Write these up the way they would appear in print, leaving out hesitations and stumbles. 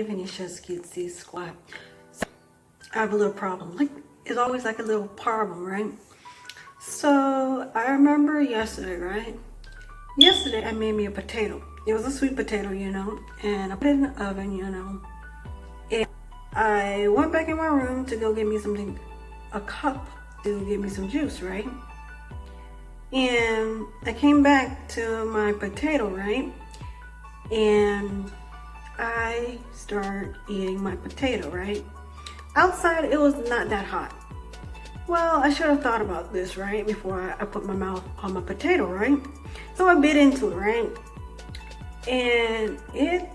Venetia Cutesy Squad. So I have a little problem. Like, it's always like a little problem, right? So I remember yesterday, right? Yesterday I made me a potato. It was a sweet potato, you know, and I put it in the oven, you know. And I went back in my room to go get me something, a cup to get me some juice, right? And I came back to my potato, right? And I start eating my potato, right? Outside, it was not that hot. Well, I should have thought about this, right? Before I put my mouth on my potato, right? So I bit into it, right? And it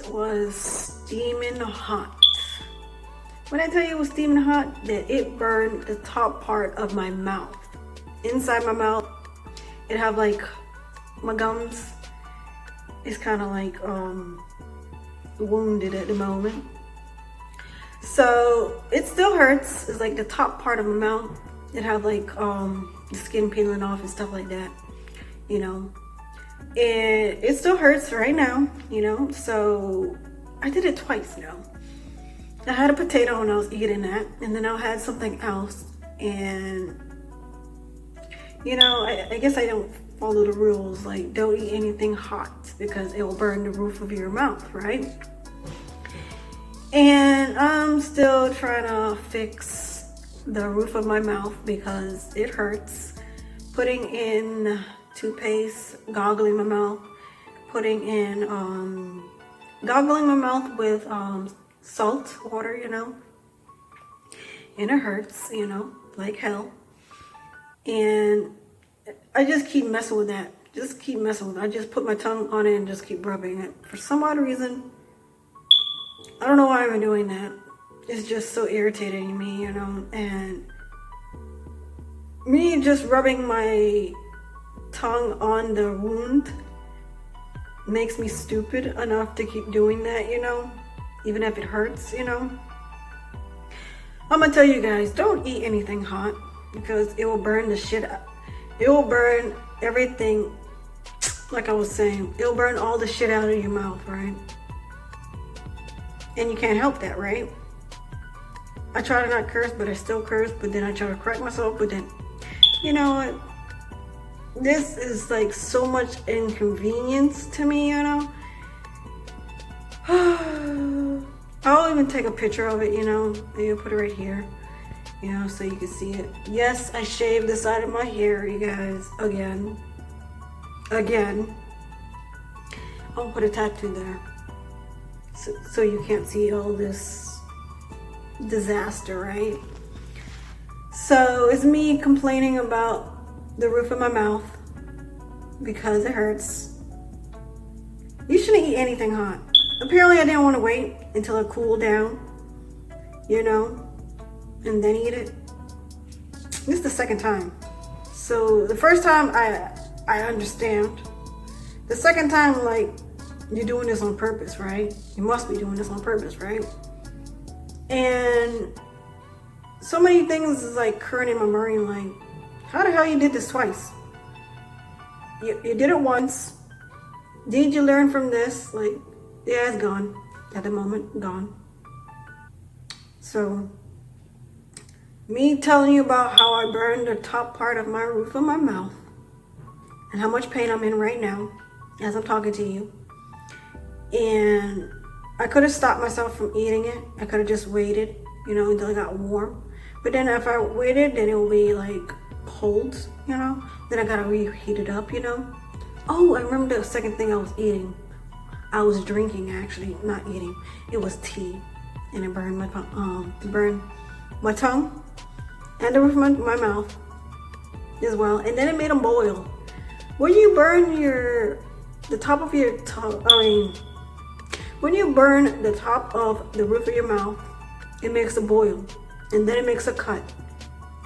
was steaming hot. When I tell you it was steaming hot, that it burned the top part of my mouth. Inside my mouth, it have like my gums. It's kind of like wounded at the moment. So it still hurts. It's like the top part of my mouth. It have like the skin peeling off and stuff like that, you know. And it still hurts right now, you know. So I did it twice now. I had a potato and I was eating that, and then I had something else, and you know, I guess I don't follow the rules, like don't eat anything hot because it will burn the roof of your mouth, right? And I'm still trying to fix the roof of my mouth because it hurts. Putting in toothpaste, goggling my mouth, putting in goggling my mouth with salt water, you know, and it hurts, you know, like hell. And I just keep messing with that. Just keep messing with it. I just put my tongue on it and just keep rubbing it. For some odd reason, I don't know why I'm doing that. It's just so irritating to me, you know. And me just rubbing my tongue on the wound makes me stupid enough to keep doing that, you know. Even if it hurts, you know. I'm gonna tell you guys, don't eat anything hot because it will burn the shit out. It will burn everything, like I was saying, it'll burn all the shit out of your mouth, right? And you can't help that, right? I try to not curse, but I still curse, but then I try to correct myself, but then, you know what? This is like so much inconvenience to me, you know? I'll even take a picture of it, you know? Maybe put it right here, you know, so you can see it. Yes, I shaved the side of my hair, you guys, again. I'll put a tattoo there. So you can't see all this disaster, right? So it's me complaining about the roof of my mouth because it hurts. You shouldn't eat anything hot. Apparently I didn't want to wait until it cooled down, you know, and then eat it. This is the second time. So the first time I understand. The second time, like, you're doing this on purpose, right? You must be doing this on purpose, right? And so many things is like current in my brain, like, how the hell you did this twice? You did it once. Did you learn from this? Like, yeah, it's gone. At the moment, gone. So, me telling you about how I burned the top part of my roof of my mouth and how much pain I'm in right now as I'm talking to you. And I could have stopped myself from eating it. I could have just waited, you know, until it got warm. But then if I waited, then it will be like cold, you know. Then I gotta reheat it up, you know. Oh, I remember the second thing I was eating. I was drinking, actually, not eating. It was tea, and it burned my tongue and the roof of my mouth as well. And then it made them boil. When you burn the top of your tongue, when you burn the top of the roof of your mouth, it makes a boil, and then it makes a cut,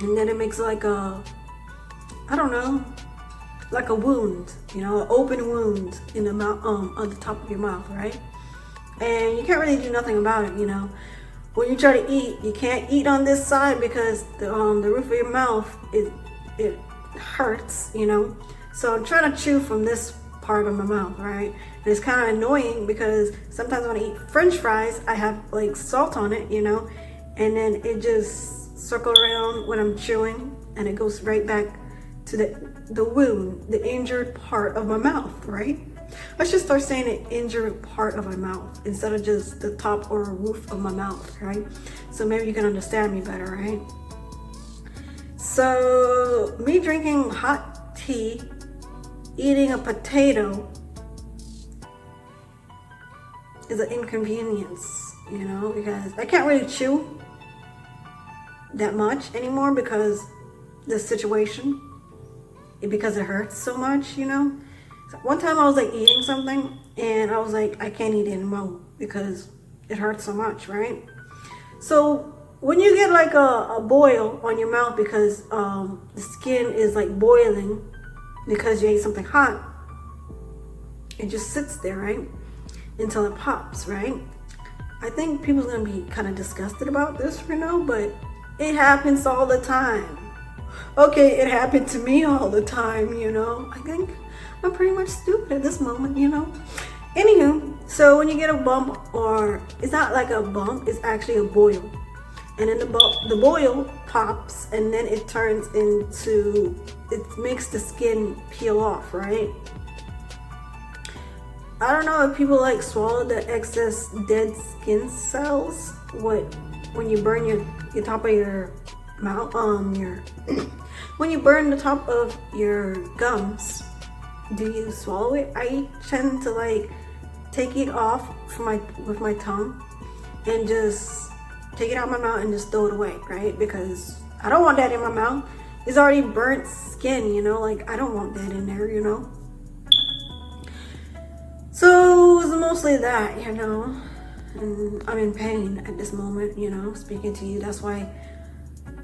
and then it makes like a, I don't know, like a wound, you know, an open wound in the mouth, on the top of your mouth, right? And you can't really do nothing about it, you know. When you try to eat, you can't eat on this side because the roof of your mouth it hurts, you know. So I'm trying to chew from this part of my mouth, right? And it's kind of annoying because sometimes when I eat French fries, I have like salt on it, you know, and then it just circles around when I'm chewing, and it goes right back to the wound, the injured part of my mouth, right? I should start saying the injured part of my mouth instead of just the top or roof of my mouth, right? So maybe you can understand me better, right? So me drinking hot tea, eating a potato is an inconvenience, you know, because I can't really chew that much anymore because the situation, because it hurts so much, you know. So one time I was like eating something and I was like, I can't eat it anymore because it hurts so much, right? So when you get like a boil on your mouth because the skin is like boiling because you ate something hot, it just sits there, right? Until it pops, right? I think people's gonna be kind of disgusted about this, you know, but it happens all the time. Okay, it happened to me all the time, you know. I think I'm pretty much stupid at this moment, you know. Anywho, so when you get a bump, or it's not like a bump, it's actually a boil. And then the boil pops and then it turns into, it makes the skin peel off, right? I don't know if people like swallow the excess dead skin cells. When you burn your top of your mouth, when you burn the top of your gums, do you swallow it? I tend to like take it off with my tongue and just take it out of my mouth and just throw it away, right? Because I don't want that in my mouth. It's already burnt skin, you know, like I don't want that in there, you know. So it's mostly that, you know, and I'm in pain at this moment, you know, speaking to you. That's why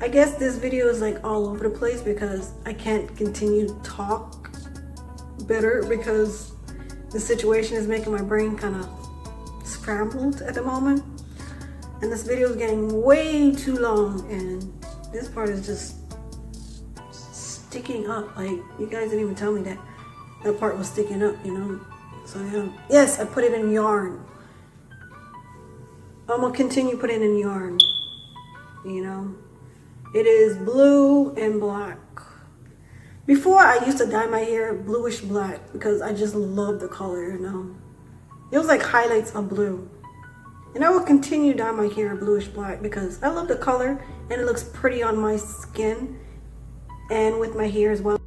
I guess this video is like all over the place because I can't continue to talk better because the situation is making my brain kind of scrambled at the moment. And this video is getting way too long and this part is just sticking up. Like, you guys didn't even tell me that that part was sticking up, you know. So yeah, yes, I put it in yarn. I'm gonna continue putting it in yarn, you know. It is blue and black. Before I used to dye my hair bluish black because I just love the color, you know. It was like highlights of blue. And I will continue dye my hair bluish black because I love the color and it looks pretty on my skin and with my hair as well.